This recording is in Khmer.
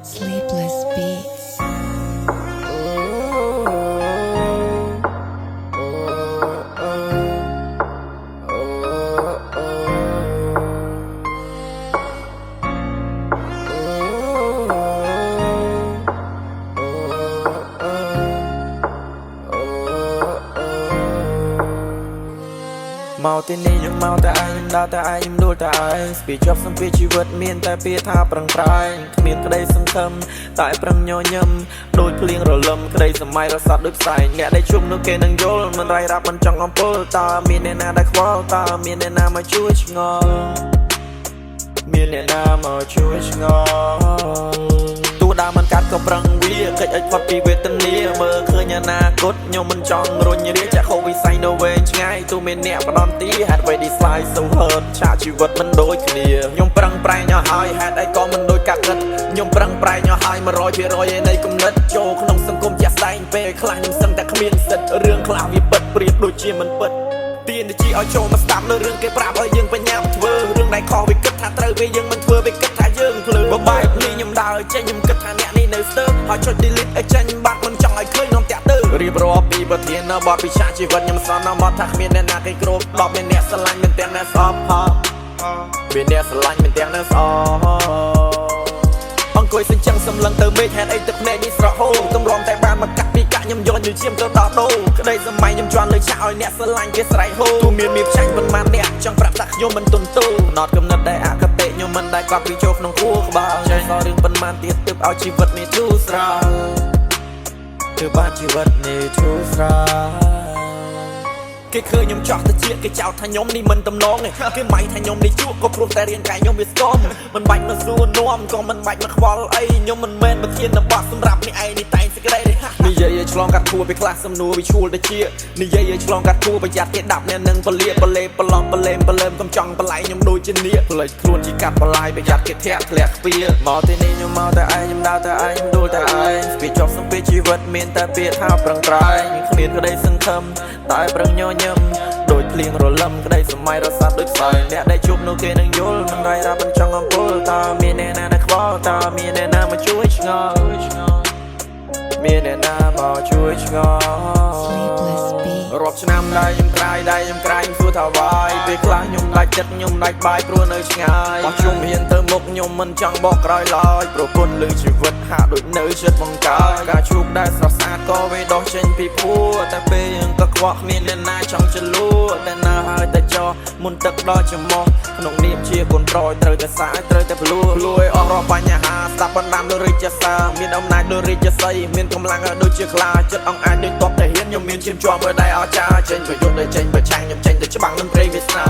Sleepless Beats. មកទីនេះខ្ញុំមកតែឯងខ្ញុំដើរតែឯងខ្ញុំដួលតែឯងស្ពីចប់សំពីជីវិតមានតែពាក្យថាប្រឹងប្រែងគ្មានក្តីសង្ឃឹមតែប្រឹងញញឹមដូចភ្លៀងរលឹមក្តីសម័យរស័តដូចផ្សែងអ្នកដែលជុំនោះគេនឹងយល់មិនរាយរាប់មិនចង់អំពើតើមានអ្នកណាដែលខ្វល់តើមានអ្នកណាមកជួយឆ្ងល់មានអ្នកណាមកជួយឆ្ងល់ទូដើមមិនកាត់ក៏ប្រឹងវាកិច្ចឲ្យផុតពីវេទនាមើលឃើញអនាគតខ្ញុំមិនចង់រុញរាចាក់ខូវិស័យនៅវែងឆ្ងាយទូមានអ្នកបដនទីហេតុអ្វីឌីស្លាយសូវហឺតឆាកជីវិតមិនដូចគ្នាខ្ញុំប្រឹងប្រែងឲ្យហើយហេតុអីក៏មិនដូចកាត់គិតខ្ញុំប្រឹងប្រែងឲ្យហើយ 100% ឯនៃគំនិតចូលក្នុងសង្គមជាក់ស្ដែងពេលខ្លះខ្ញុំសឹងតែគ្មានសិទ្ធរឿងខ្លះវាពិតប្រៀបដូចជាមិនពិតទានជាឲ្យចូលមកស្ដាប់នៅរឿងគេប្រាប់ឲ្យយើងបញ្ញាធ្វើរឿងដែលខុសវាគិតថាត្រូវពេលយើងមិនធ្វើវាគិតថាយើងភ្លើបើបែបនេះខ្ញុំដើរចេញខ្ញុំគិតថាអ្នកនេះនៅស្ទើរហើយចុច delete ឲ្យចេញបាត់មិនចង់ឲ្យឃើញខ្ញុំតាក់ទើរៀបរាប់ពីប្រធានបទពិចារជីវិតខ្ញុំសន្មត់ថាគ្មានអ្នកណាគេគ្រប់10មានអ្នកស្រឡាញ់មានទាំងអ្នកស្អប់មានអ្នកស្រឡាញ់មានទាំងអ្នកស្អប់អង្គុយសិញ្ចឹងសម្លឹងទៅមេឃហេតុអីទឹកភ្នែកនេះស្រក់ហូរទម្រាំតែបានមកកាត់ពីកាក់ខ្ញុំយកញើឈាមទៅដល់ដូរក្តីសម័យខ្ញុំជន់លើឆាកឲ្យអ្នកស្រឡាញ់គេស្រែកហូរទូមានមានផ្ចាញ់ប៉ុន្មានអ្នកចង់ប្រាប់ថាខ្ញុំមិនទុនទូណត់កំណត់ដែលអកតេខ្ញុំមិនដែលគាត់ពីចូលក្នុងគួរក្បាលចេះសរឿងប៉ុន្មានទៀតទើបឲ្យជីវិតនេះធូរស្រាលទើបបានជីវិតនេះធូរស្រាលគេឃើញខ្ញុំចោះទៅជាគេចោទថាខ្ញុំនេះមិនតំណងគេម៉ៃថាខ្ញុំនេះជក់ក៏ព្រោះតែរៀនកាយខ្ញុំវាស្គមមិនបាច់មកសួរនាំក៏មិនបាច់មកខ្វល់អីខ្ញុំមិនមែនប្រធានបទសម្រាប់នេះឯងនេះតែងសេចក្តីនិយាយឲ្យឆ្លងកាត់ខួរពេលខ្លះសំនួរវាឈួលទៅជានិយាយឲ្យឆ្លងកាត់ខួរប្រយ័ត្នគេដាប់អ្នកនឹងបលាបលេបឡំបលេមបលើមកំចង់បល័យខ្ញុំដូចជានាគផ្លេចខ្លួនជាកាត់បលាយប្រយ័ត្នគេធាក់ធ្លាក់ខ្វាមកទីនេះខ្ញុំមកតែឯងខ្ញុំដើរតែឯងខ្ញុំដួលតែឯងស្ពីចប់សំពីជីវិតមានតែពាក្យថាប្រឹងប្រែងគ្មានក្តីសង្ឃឹមតែប្រឹងញញឹមដូចភ្លៀងរលឹមក្តីសម័យរស័តដូចផ្សែងអ្នកដែលជួបនោះគេនឹងយល់មិនរាយរាប់មិនចង់អំពើតើមានអ្នកណាដែលខ្វល់តើមានអ្នកណាមកជួយឆ្ងល់មានអ្នកណាមកជួយឆ្ងល់ Sleepless Beats. រាប់ឆ្នាំដែរខ្ញុំក្រែងខ្ញុំសួរថាវាយពេលខ្លះខ្ញុំដាច់ចិត្តខ្ញុំដាច់បាយព្រោះនៅឆ្ងាយបោះជុំហ៊ានទៅមុខខ្ញុំមិនចង់បកក្រោយឡើយប្រពន្ធលើជីវិតហាក់ដូចនៅចិត្តបង្កើតការជួបដែលស្រស់ស្អាតក៏វាដោះចេញពីភួរតែពេលយើងក៏ខ្វក់គ្មានអ្នកណាចង់ចលួតែណាហើយតែចោះមុនទឹកដល់ច្រមុះក្នុងនាមជាកូនប្រុសត្រូវតែសាយត្រូវតែភ្លួយអស់រាល់បញ្ហាស្ដាប់បណ្ដាំដូចរាជសាមានអំណាចដូចរាជសីមានកម្លាំងដូចជាខ្លាចិត្តអង្គអាចដូចតបតែហ៊ានខ្ញុំមានឈាមជាប់មើលដៃអស្ចារ្យចេញប្រយុទ្ធដូចចេញប្រឆាំងខ្ញុំចេញទៅច្បាំងនឹងព្រៃវាសនា